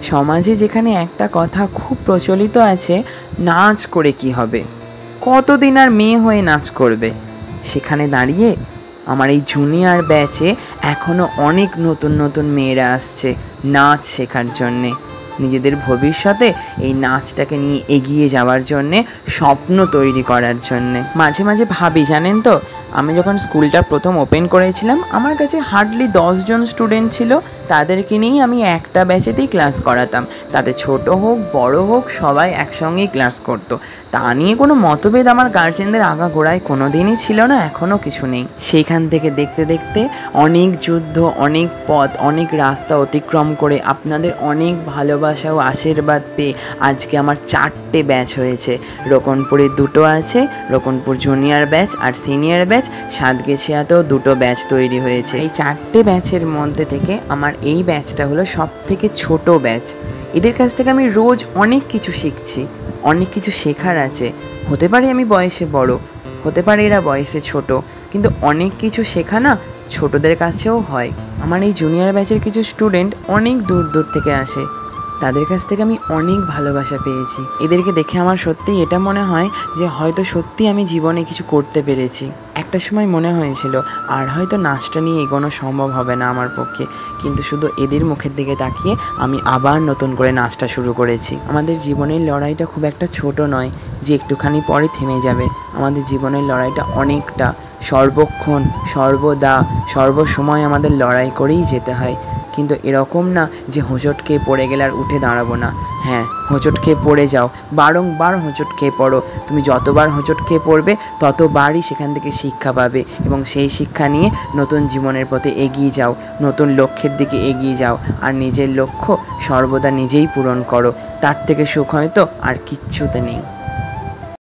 সমাজে যেখানে একটা কথা খুব প্রচলিত আছে, নাচ করে কি হবে, কতদিন আর মেয়ে হয়ে নাচ করবে, সেখানে দাঁড়িয়ে আমার এই জুনিয়র ব্যাচে এখনও অনেক নতুন নতুন মেয়েরা আসছে নাচ শেখার জন্যে, নিজেদের ভবিষ্যতে এই নাচটাকে নিয়ে এগিয়ে যাওয়ার জন্যে, স্বপ্ন তৈরি করার জন্যে। মাঝে মাঝে ভাবি, জানেন তো, আমি যখন স্কুলটা প্রথম ওপেন করেছিলাম আমার কাছে হার্ডলি 10 জন স্টুডেন্ট ছিল। তাদেরকে নিয়েই আমি একটা ব্যাচেতেই ক্লাস করাতাম, তাতে ছোট হোক বড় হোক সবাই একসঙ্গেই ক্লাস করতো। তা নিয়ে কোনো মতভেদ আমার গার্জেনদের আগাগোড়ায় কোনো দিনই ছিল না, এখনও কিছু নেই। সেইখান থেকে দেখতে দেখতে অনেক যুদ্ধ, অনেক পথ, অনেক রাস্তা অতিক্রম করে আপনাদের অনেক ভালোবাসা ও আশীর্বাদ পেয়ে আজকে আমার 4টে ব্যাচ হয়েছে। রোকনপুরে 2টো আছে, রোকনপুর জুনিয়র ব্যাচ আর সিনিয়র ব্যাচ। সাতগেছিয়াতেও 2টো ব্যাচ তৈরি হয়েছে। এই 4টে ব্যাচের মধ্যে থেকে আমার এই ব্যাচটা হলো সব থেকে ছোট ব্যাচ। এদের কাছ থেকে আমি রোজ অনেক কিছু শিখছি, অনেক কিছু শেখার আছে। হতে পারে আমি বয়সে বড়, হতে পারে এরা বয়সে ছোট, কিন্তু অনেক কিছু শেখা না ছোটদের কাছেও হয়। আমার এই জুনিয়র ব্যাচের কিছু স্টুডেন্ট অনেক দূর দূর থেকে আসে, তাদের কাছ থেকে আমি অনেক ভালোবাসা পেয়েছি। এদেরকে দেখে আমার সত্যিই এটা মনে হয় যে হয়তো সত্যি আমি জীবনে কিছু করতে পেরেছি। একটা সময় মনে হয়েছিল আর হয়তো নাচটা নিয়ে এগোনো সম্ভব হবে না আমার পক্ষে, কিন্তু শুধু এদের মুখের দিকে তাকিয়ে আমি আবার নতুন করে নাচটা শুরু করেছি। আমাদের জীবনের লড়াইটা খুব একটা ছোট নয় যে একটুখানি পরে থেমে যাবে। আমাদের জীবনের লড়াইটা অনেকটা, সর্বক্ষণ সর্বদা সর্বসময় আমাদের লড়াই করেই যেতে হয়। কিন্তু এরকম না যে হোঁচট খেয়ে পড়ে গেলে আর উঠে দাঁড়াবো না। হ্যাঁ, হোঁচট খেয়ে পড়ে যাও, বারংবার হোঁচট খেয়ে পড়ো। তুমি যতবার হোঁচট খেয়ে পড়বে ততবারই সেখান থেকে শিক্ষা পাবে, এবং সেই শিক্ষা নিয়ে নতুন জীবনের পথে এগিয়ে যাও, নতুন লক্ষ্যের দিকে এগিয়ে যাও, আর নিজের লক্ষ্য সর্বদা নিজেই পূরণ করো। তার থেকে সুখ হয়তো আর কিচ্ছুতে নেই।